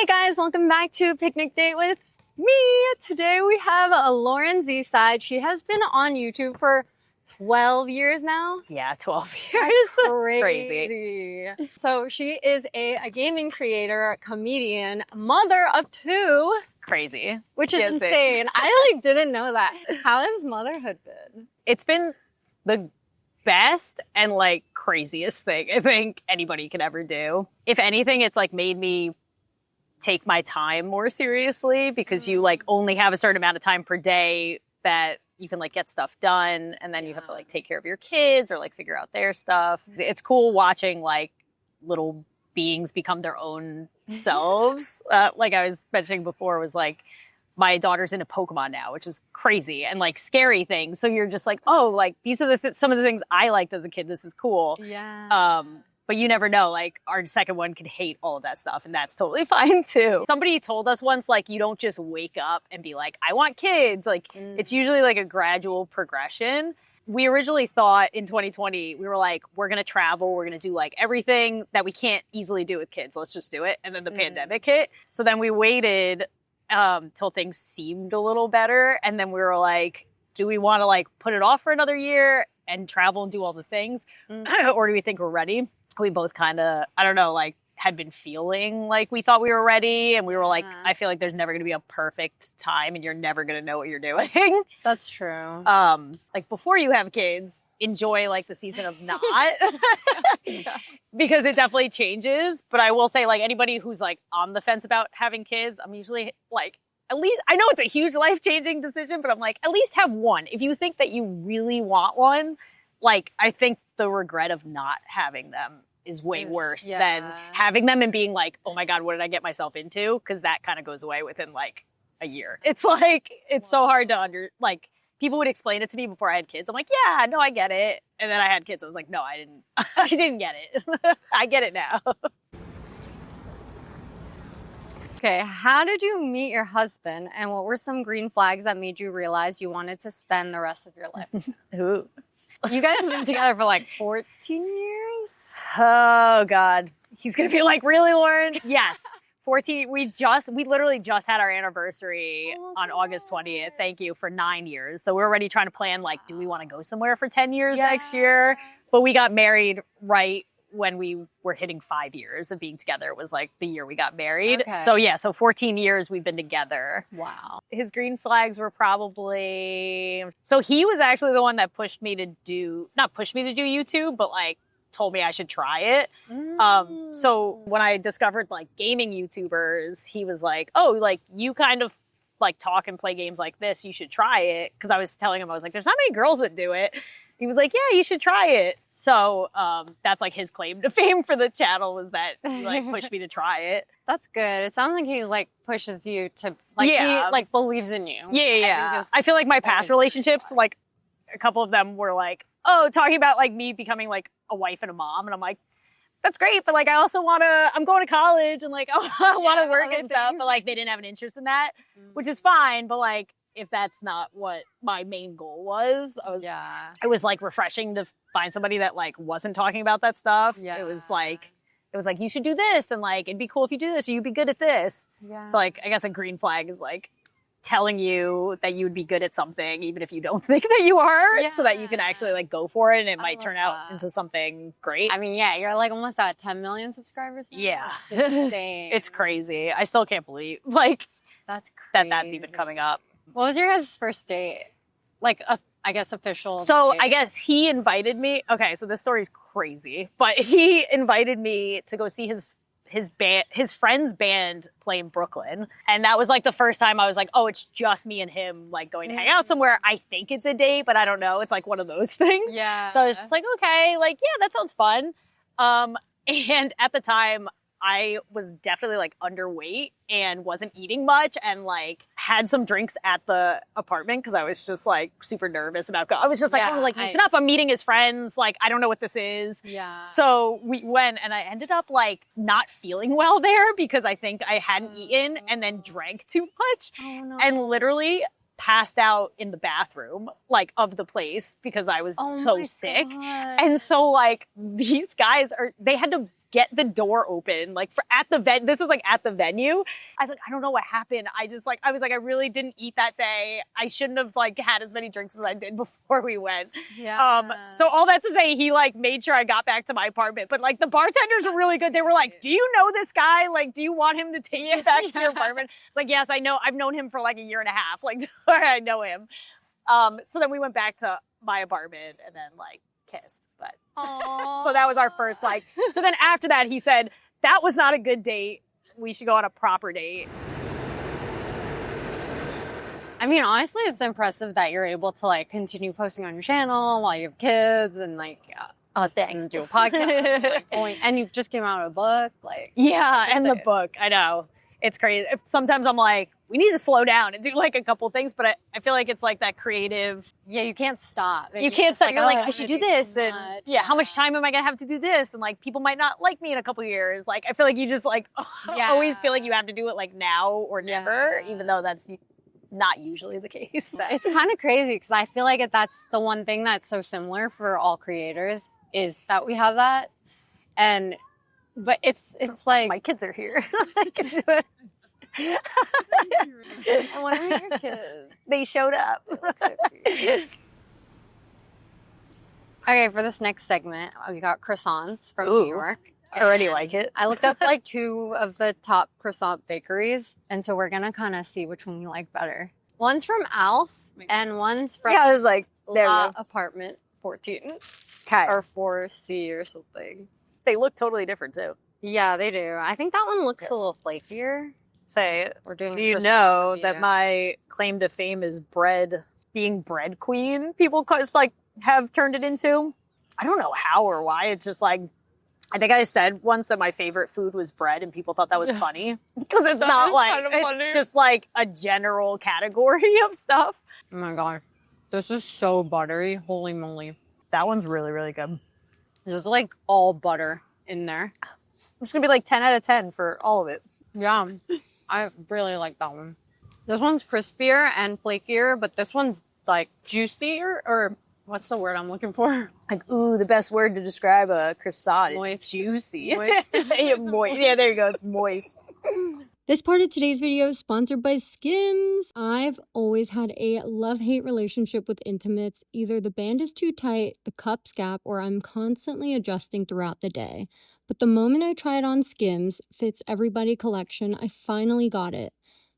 Hey guys, welcome back to Picnic Date with me. Today we have LaurenZside. She has been on YouTube for 12 years now. Yeah, 12 years. That's crazy. So she is a gaming creator, comedian, mother of 2. Crazy. Which is insane. I didn't know that. How has motherhood been? It's been the best and craziest thing I think anybody could ever do. If anything, it's made me take my time more seriously because you only have a certain amount of time per day that you can get stuff done, and then you have to take care of your kids or figure out their stuff. It's cool watching little beings become their own selves. Like I was mentioning before, was my daughter's into Pokemon now, which is crazy and scary things. So you're just these are some of the things I liked as a kid. This is cool. Yeah. But you never know, our second one could hate all of that stuff, and that's totally fine too. Somebody told us once, you don't just wake up and be I want kids. It's usually a gradual progression. We originally thought in 2020, we were we're going to travel. We're going to do everything that we can't easily do with kids. Let's just do it. And then the pandemic hit. So then we waited till things seemed a little better. And then we were do we want to put it off for another year and travel and do all the things? Or do we think we're ready? We both kind of, I don't know, had been feeling we thought we were ready. And we were I feel there's never going to be a perfect time and you're never going to know what you're doing. That's true. Before you have kids, enjoy the season of not. Because it definitely changes. But I will say anybody who's on the fence about having kids, I'm usually at least, I know it's a huge life-changing decision, but I'm at least have one. If you think that you really want one, I think the regret of not having them is way worse than having them and being oh my God, what did I get myself into? Because that kind of goes away within a year. It's it's so hard to people would explain it to me before I had kids. I'm yeah, no, I get it. And then I had kids. I was no, I didn't. I didn't get it. I get it now. Okay, how did you meet your husband, and what were some green flags that made you realize you wanted to spend the rest of your life? Ooh. You guys have been together for 14 years? Oh God. He's going to be really, Lauren? Yes. 14. We literally just had our anniversary on August 20th. Thank you, for 9 years. So we're already trying to plan, do we want to go somewhere for 10 years next year? But we got married right when we were hitting 5 years of being together. It was the year we got married. Okay. So yeah, so 14 years we've been together. Wow. His green flags were probably, so he was actually the one that pushed me to do, not pushed me to do YouTube, but told me I should try it. So when I discovered gaming YouTubers, he was oh, you kind of talk and play games like this, you should try it. Cause I was telling him, I was there's not many girls that do it. He was yeah, you should try it. So that's his claim to fame for the channel, was that he pushed me to try it. That's good. It sounds like he pushes you to he believes in you. Yeah. I feel my past relationships, a couple of them were talking about me becoming a wife and a mom, and I'm that's great, but I also I'm going to college and I want to work and stuff, but they didn't have an interest in that, which is fine. But if that's not what my main goal was, it was refreshing to find somebody that wasn't talking about that stuff. Yeah. It was you should do this, and it'd be cool if you do this, or you'd be good at this. Yeah. So I guess a green flag is telling you that you would be good at something, even if you don't think that you are, so that you can actually go for it, and it might turn out into something great. I mean, yeah, you're almost at 10 million subscribers now. Yeah. That's insane. It's crazy. I still can't believe that's that's even coming up. What was your guys' first date? I guess official. So date. I guess he invited me. Okay, so this story's crazy, but he invited me to go see his friend's band play in Brooklyn. And that was the first time I was oh, it's just me and him going to hang out somewhere. I think it's a date, but I don't know. It's one of those things. Yeah. So I was just okay, yeah, that sounds fun. And at the time I was definitely underweight and wasn't eating much, and had some drinks at the apartment because I was just super nervous about I was just listen up, I'm meeting his friends, I don't know what this is. Yeah. So we went, and I ended up not feeling well there because I think I hadn't eaten and then drank too much. Oh, no. And literally passed out in the bathroom of the place because I was so sick. God. And so these guys they had to get the door open, like this was like at the venue. I was like, I don't know what happened. I was like, I really didn't eat that day. I shouldn't have like had as many drinks as I did before we went. Yeah. So all that to say, he like made sure I got back to my apartment, but like the bartenders were really good. They were like, do you know this guy? Like, do you want him to take you back to your apartment? It's like, yes, I know. I've known him for like a year and a half. Like, I know him. So then we went back to my apartment and then like kissed, but so that was our first like, so then after that he said, that was not a good date. We should go on a proper date. I mean, honestly, it's impressive that you're able to like continue posting on your channel while you have kids and like Thanks. do a podcast. Like, and you just came out with a book. Like, yeah, and the book. I know. It's crazy. Sometimes I'm like, we need to slow down and do like a couple things, but I feel like it's like that creative. Yeah, you can't stop. You can't stop. Like, You're like, I should do this. And yeah, how much time am I going to have to do this? And like, people might not like me in a couple of years. Like, I feel like you just like always feel like you have to do it like now or never, even though that's not usually the case. It's kind of crazy because I feel like that's the one thing that's so similar for all creators is that we have that. But it's like my kids are here. I want to meet your kids. They showed up. So okay, for this next segment, we got croissants from New York. I already like it. I looked up like 2 of the top croissant bakeries, and so we're gonna kind of see which one we like better. One's from Alf, and one's from I was like, there La Apartment 14 or 4C or something. They look totally different too. Yeah, they do. I think that one looks a little flakier. Do you know that my claim to fame is being bread queen? People like have turned it into. I don't know how or why. It's just like, I think I said once that my favorite food was bread, and people thought that was funny because it's not like it's just like a general category of stuff. Oh my god, this is so buttery! Holy moly, that one's really really good. There's like all butter in there. It's gonna be like 10 out of 10 for all of it. Yeah, I really like that one. This one's crispier and flakier, but this one's like juicier, or what's the word I'm looking for? Like, the best word to describe a croissant moist. Is juicy. Moist. Moist. Yeah, there you go. It's moist. This part of today's video is sponsored by Skims. I've always had a love-hate relationship with intimates. Either the band is too tight, the cups gap, or I'm constantly adjusting throughout the day. But the moment I tried on Skims Fits Everybody collection, I finally got it.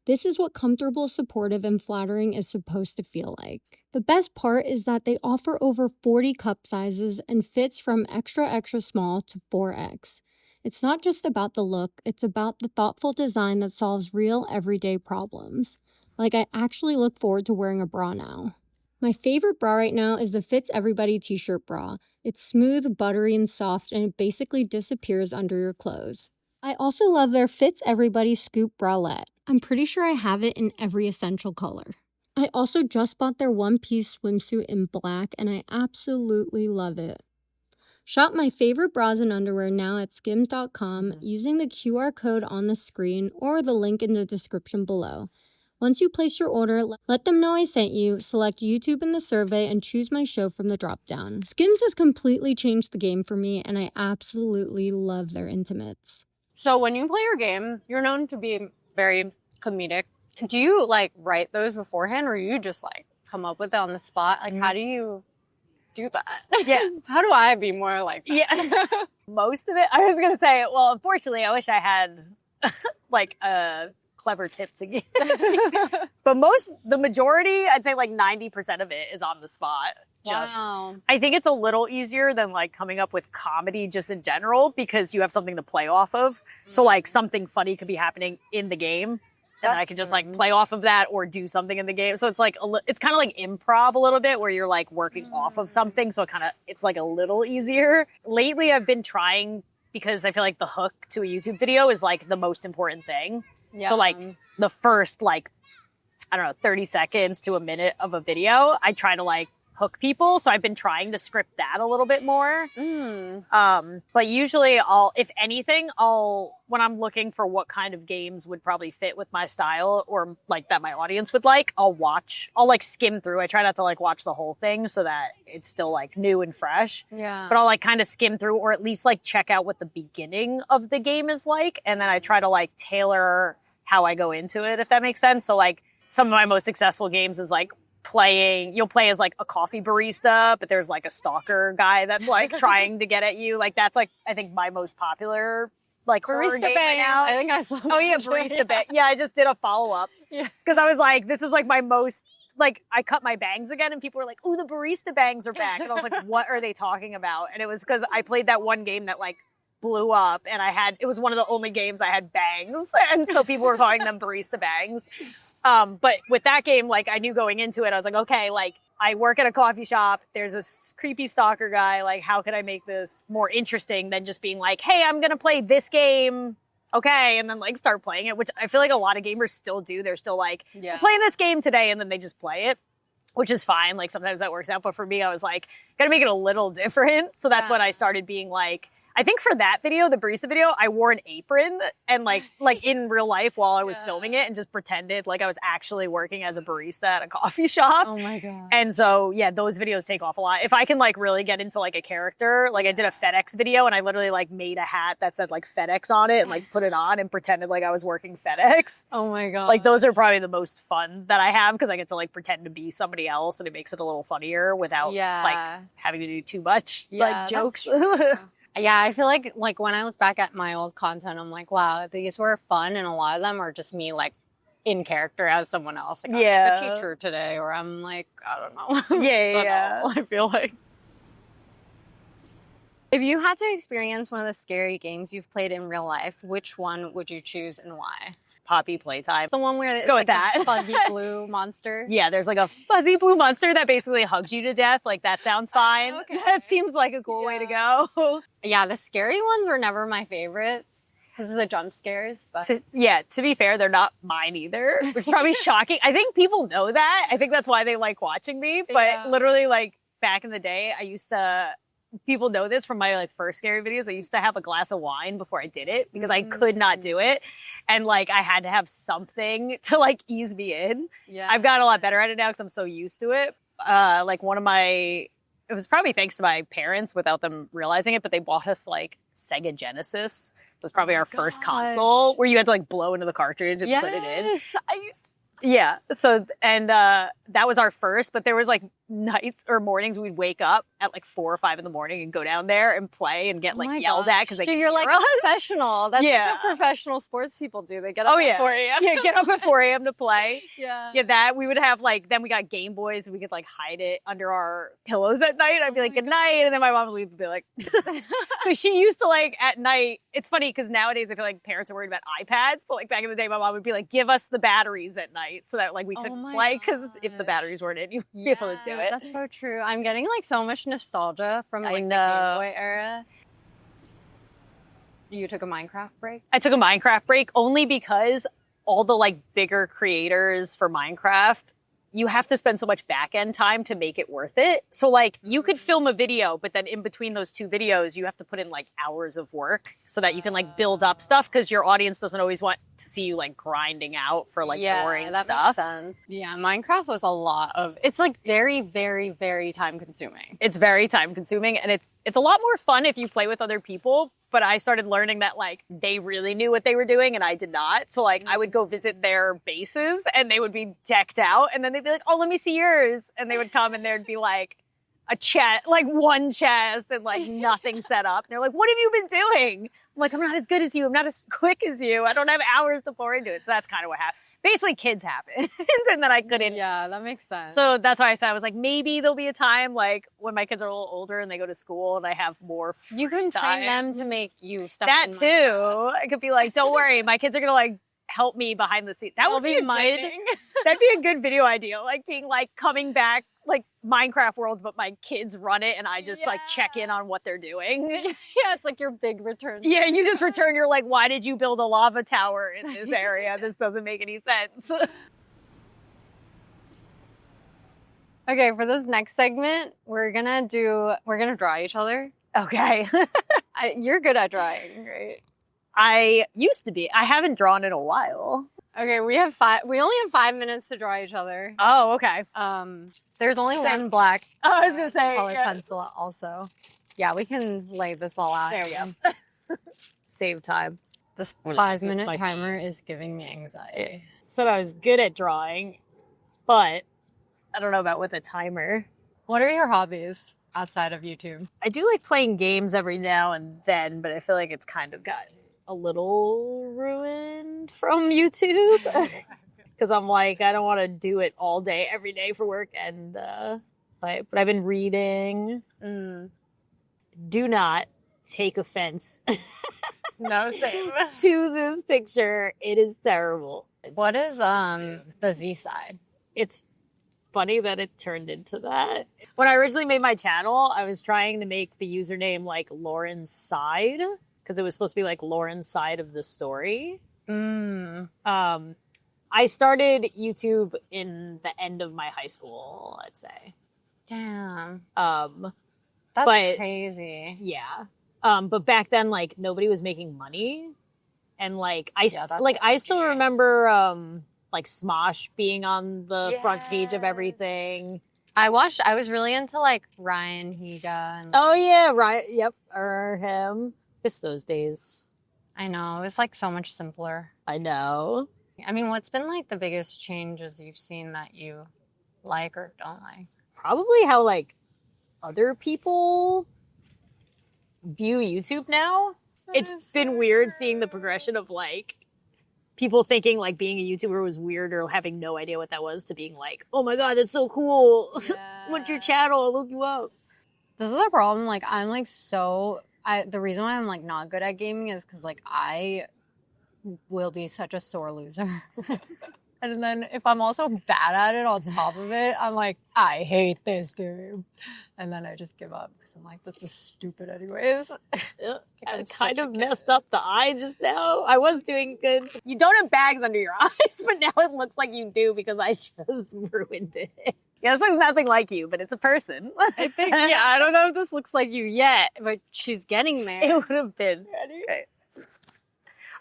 This is what comfortable, supportive, and flattering is supposed to feel like. The best part is that they offer over 40 cup sizes and fits from extra extra small to 4X. It's not just about the look, it's about the thoughtful design that solves real everyday problems. Like, I actually look forward to wearing a bra now. My favorite bra right now is the Fits Everybody t-shirt bra. It's smooth, buttery, and soft, and it basically disappears under your clothes. I also love their Fits Everybody scoop bralette. I'm pretty sure I have it in every essential color. I also just bought their one-piece swimsuit in black, and I absolutely love it. Shop my favorite bras and underwear now at skims.com using the QR code on the screen or the link in the description below. Once you place your order, let them know I sent you, select YouTube in the survey, and choose my show from the drop-down. Skims has completely changed the game for me, and I absolutely love their intimates. So when you play your game, you're known to be very comedic. Do you like write those beforehand, or you just like come up with it on the spot? Like, how do you do that? Yeah. How do I be more like that? Yeah. Most of it, I was going to say, well, unfortunately, I wish I had like a clever tip to give. But the majority, I'd say like 90% of it is on the spot. Wow. I think it's a little easier than like coming up with comedy just in general because you have something to play off of. So like something funny could be happening in the game. And then I can just like play off of that or do something in the game. So it's like, it's kind of like improv a little bit where you're like working off of something. So it's like a little easier. Lately I've been trying because I feel like the hook to a YouTube video is like the most important thing. Yeah. So like the first like, I don't know, 30 seconds to a minute of a video, I try to like hook people. So I've been trying to script that a little bit more. But usually if anything, when I'm looking for what kind of games would probably fit with my style or like that my audience would like, I'll like skim through. I try not to like watch the whole thing so that it's still like new and fresh. Yeah. But I'll like kind of skim through or at least like check out what the beginning of the game is like. And then I try to like tailor how I go into it, if that makes sense. So like some of my most successful games is like you'll play as like a coffee barista, but there's like a stalker guy that's like trying to get at you. Like that's like, I think my most popular like horror game right now. I think I saw. Oh yeah, barista bang. Yeah, I just did a follow-up. Yeah. Cause I was like, this is like my most, like I cut my bangs again and people were like, oh, the barista bangs are back. And I was like, what are they talking about? And it was cause I played that one game that like blew up and it was one of the only games I had bangs. And so people were calling them barista bangs. But with that game, like I knew going into it, I was like, okay, like I work at a coffee shop. There's this creepy stalker guy. Like, how can I make this more interesting than just being like, hey, I'm going to play this game. Okay. And then like start playing it, which I feel like a lot of gamers still do. They're still like, I'm playing this game today. And then they just play it, which is fine. Like sometimes that works out. But for me, I was like, gotta make it a little different. So that's when I started being like, I think for that video, the barista video, I wore an apron and like in real life while I was filming it and just pretended like I was actually working as a barista at a coffee shop. Oh my God. And so, yeah, those videos take off a lot. If I can like really get into like a character, like I did a FedEx video and I literally like made a hat that said like FedEx on it and like put it on and pretended like I was working FedEx. Oh my God. Like those are probably the most fun that I have because I get to like pretend to be somebody else and it makes it a little funnier without like having to do too much like jokes. Yeah, I feel like when I look back at my old content, I'm like, wow, these were fun, and a lot of them are just me like in character as someone else. Like, I'm the teacher today, or I'm like, I don't know. I feel like. If you had to experience one of the scary games you've played in real life, which one would you choose and why? Poppy Playtime. The one where Let's go with that. The fuzzy blue monster. Yeah, there's like a fuzzy blue monster that basically hugs you to death. Like that sounds fine. Okay. That seems like a cool way to go. Yeah, the scary ones were never my favorites because of the jump scares. But to be fair, they're not mine either, which is probably shocking. I think people know that. I think that's why they like watching me. But literally, like back in the day, people know this from my like first scary videos. I used to have a glass of wine before I did it because I could not do it. And like I had to have something to like ease me in. Yeah. I've gotten a lot better at it now because I'm so used to it. It was probably thanks to my parents without them realizing it, but they bought us like Sega Genesis. It was probably our first console where you had to like blow into the cartridge and put it in. Yeah. So, and that was our first, but there was like nights or mornings we'd wake up at like 4 or 5 in the morning and go down there and play and get like yelled at because they So you're like professional. That's what professional sports people do. They get up at 4 a.m. Yeah, get up at 4 a.m. to play. Yeah, that we would have like, then we got Game Boys and we could like hide it under our pillows at night. I'd be like, good night. And then my mom would leave and be like, so she used to like at night, it's funny because nowadays I feel like parents are worried about iPads, but like back in the day, my mom would be like, give us the batteries at night so that like we couldn't play because if the batteries weren't in, you'd be able to do it. That's so true. I'm getting like so much nostalgia from like the Game Boy era. You took a Minecraft break? I took a Minecraft break only because all the like bigger creators for Minecraft, you have to spend so much back end time to make it worth it. So like you could film a video, but then in between those two videos, you have to put in like hours of work so that you can like build up stuff because your audience doesn't always want to see you like grinding out for like boring that stuff. Makes sense. Yeah, Minecraft was a lot of, it's like very, very, very time consuming. It's very time consuming and it's a lot more fun if you play with other people. But I started learning that like they really knew what they were doing and I did not. So like I would go visit their bases and they would be decked out and then they'd be like, oh, let me see yours. And they would come and there'd be like a chest, like one chest and like nothing set up. And they're like, what have you been doing? I'm like, I'm not as good as you. I'm not as quick as you. I don't have hours to pour into it. So that's kind of what happened. Basically, kids happen. And then I couldn't. Yeah, that makes sense. So that's why I said, I was like, maybe there'll be a time like when my kids are a little older and they go to school and I have more You can train them to make you stuff. That too. I could be like, don't worry, my kids are going to like help me behind the scenes. That would be that'd be a good video idea. Like being like coming back like Minecraft world, but my kids run it and I just like check in on what they're doing. Yeah, it's like your big return. Yeah, you just return. You're like, why did you build a lava tower in this area? This doesn't make any sense. Okay, for this next segment, we're gonna draw each other. Okay. You're good at drawing, right? I used to be. I haven't drawn in a while. Okay, we only have 5 minutes to draw each other. Oh, okay. There's only one black I was gonna say color pencil also. Yeah, we can lay this all out. There we go. Save time. This 5-minute timer is giving me anxiety. Said I was good at drawing, but I don't know about with a timer. What are your hobbies outside of YouTube? I do like playing games every now and then, but I feel like it's kind of gotten a little ruined from YouTube. Because I'm like, I don't want to do it all day, every day for work. And but I've been reading. Do not take offense No, same. to this picture. It is terrible. What is the Z side? It's funny that it turned into that. When I originally made my channel, I was trying to make the username like LaurenZside because it was supposed to be like Lauren's side of the story. I started YouTube in the end of my high school, I'd say. Damn. That's crazy. Yeah. But back then, like, nobody was making money. And, like, I still remember, like, Smosh being on the front page of everything. I was really into, like, Ryan Higa. Oh, yeah, right. Yep. Or him. Miss those days. I know. It was, like, so much simpler. I know. I mean, what's been, like, the biggest changes you've seen that you like or don't like? Probably how, like, other people view YouTube now. It's been weird seeing the progression of, like, people thinking, like, being a YouTuber was weird or having no idea what that was to being like, oh, my God, that's so cool. Yeah. What's your channel? I'll look you up. This is the problem. Like, I'm, like, the reason why I'm, like, not good at gaming is because, like, I will be such a sore loser. And then if I'm also bad at it on top of it, I'm like, I hate this game. And then I just give up because I'm like, this is stupid anyways. I kind of messed up the eye just now. I was doing good. You don't have bags under your eyes, but now it looks like you do because I just ruined it. Yeah, this looks nothing like you, but it's a person. I think, I don't know if this looks like you yet, but she's getting there. It would have been. Okay.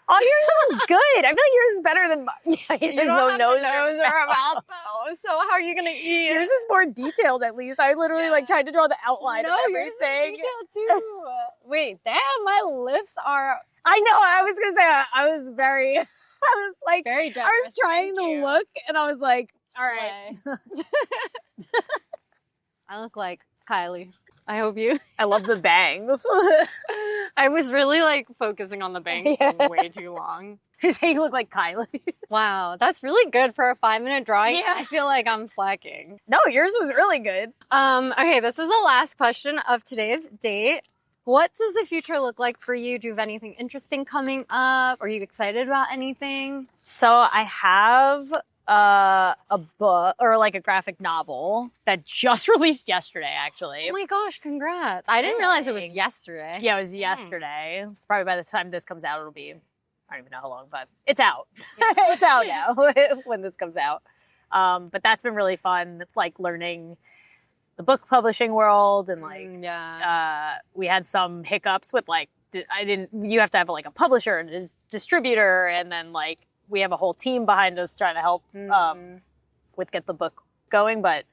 Oh, yours looks good. I feel like yours is better than mine. Yeah, there's no nose or a mouth, though. So how are you going to eat? Yours is more detailed, at least. I literally, like, tried to draw the outline of everything. Yours is detailed, too. Wait, damn, my lips are... I know. I was going to say, I was very... I was, like... Very generous. I was trying to look, and I was like, all right. I look like Kylie. I hope you... I love the bangs. I was really, like, focusing on the bangs for way too long. You're saying you look like Kylie. Wow, that's really good for a 5-minute drawing. Yeah. I feel like I'm slacking. No, yours was really good. Okay, this is the last question of today's date. What does the future look like for you? Do you have anything interesting coming up? Are you excited about anything? So I have... a book or like a graphic novel that just released yesterday, actually. Oh my gosh, congrats. I didn't realize it was yesterday. Yeah, it was yesterday. It's probably by the time this comes out, it'll be, I don't even know how long, but it's out. It's out now when this comes out. But that's been really fun, like learning the book publishing world and like, we had some hiccups with like, you have to have like a publisher and a distributor and then like, we have a whole team behind us trying to help with get the book going, but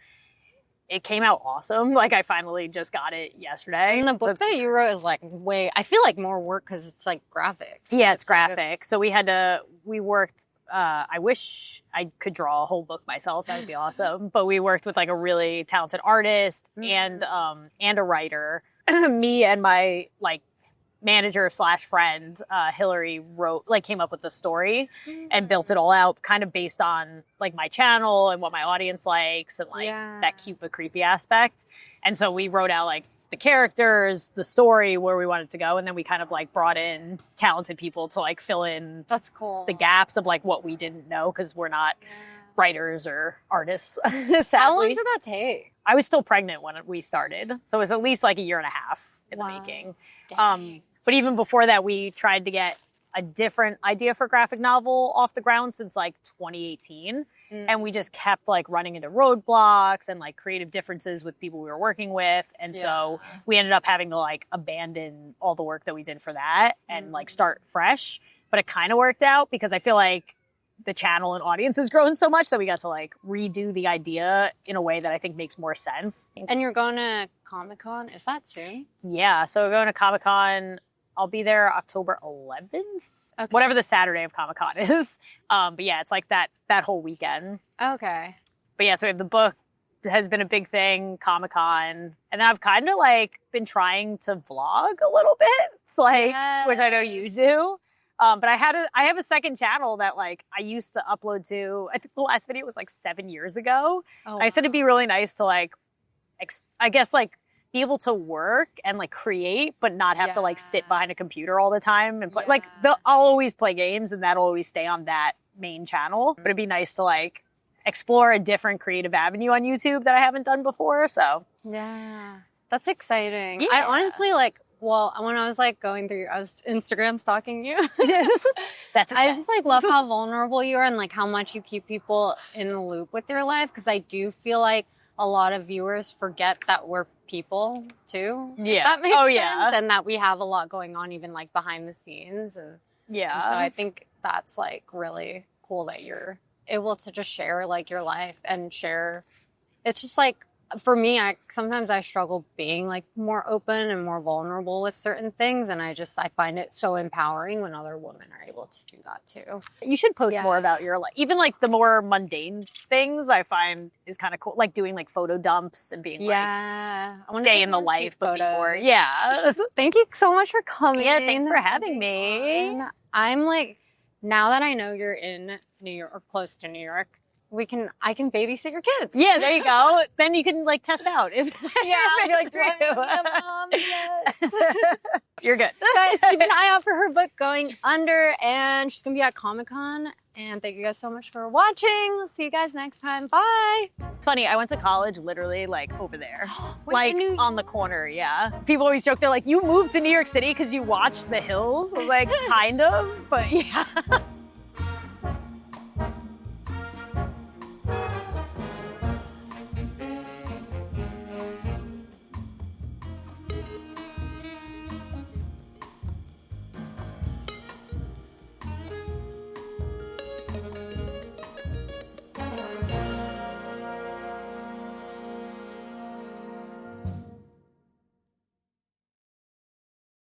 it came out awesome. Like I finally just got it yesterday. And the book that you wrote is like I feel like more work because it's like graphic. Yeah, it's graphic. So we worked, I wish I could draw a whole book myself. That would be awesome. But we worked with like a really talented artist and a writer. Me and my like manager / friend Hillary came up with the story and built it all out kind of based on like my channel and what my audience likes and like that cute but creepy aspect. And so we wrote out like the characters, the story, where we wanted to go, and then we kind of like brought in talented people to like fill in that's cool the gaps of like what we didn't know because we're not writers or artists. How long did that take? I was still pregnant when we started, so it was at least like a year and a half in the making. But even before that, we tried to get a different idea for graphic novel off the ground since like 2018. And we just kept like running into roadblocks and like creative differences with people we were working with. And so we ended up having to like abandon all the work that we did for that and like start fresh. But it kind of worked out because I feel like the channel and audience has grown so much that we got to like redo the idea in a way that I think makes more sense. And you're going to Comic-Con? Is that soon? Yeah. So we're going to Comic-Con. I'll be there October 11th. Okay. Whatever the Saturday of Comic-Con is. But yeah, it's like that whole weekend. Okay. But yeah, so we have the book has been a big thing, Comic-Con. And then I've kind of like been trying to vlog a little bit. It's like, which I know you do. But I have a second channel that like I used to upload to. I think the last video was like 7 years ago. Oh, wow. I said it'd be really nice to like, I guess like be able to work and like create, but not have to like sit behind a computer all the time and play. Like I'll always play games and that'll always stay on that main channel. But it'd be nice to like explore a different creative avenue on YouTube that I haven't done before. So yeah, that's exciting. I honestly like. Well, when I was like going through, I was Instagram stalking you. That's okay. I just like love how vulnerable you are and like how much you keep people in the loop with your life. Because I do feel like a lot of viewers forget that we're people too. Yeah. If that makes sense. And that we have a lot going on even like behind the scenes. And so I think that's like really cool that you're able to just share like your life and share. It's just like, for me, sometimes I struggle being like more open and more vulnerable with certain things. And I find it so empowering when other women are able to do that too. You should post more about your life. Even like the more mundane things I find is kind of cool. Like doing like photo dumps and being like I want day in the life before. Yeah. Thank you so much for coming. Yeah, thanks for having me. I'm like, now that I know you're in New York or close to New York, I can babysit your kids. Yeah, there you go. Then you can like test out. If I'll be like, Mom, yes. You're good. Guys, keep an eye out for her book Going Under, and she's gonna be at Comic-Con. And thank you guys so much for watching. We'll see you guys next time. Bye. It's funny, I went to college literally like over there. Like on the corner, People always joke, they're like, you moved to New York City because you watched The Hills? I was like, kind of, but yeah.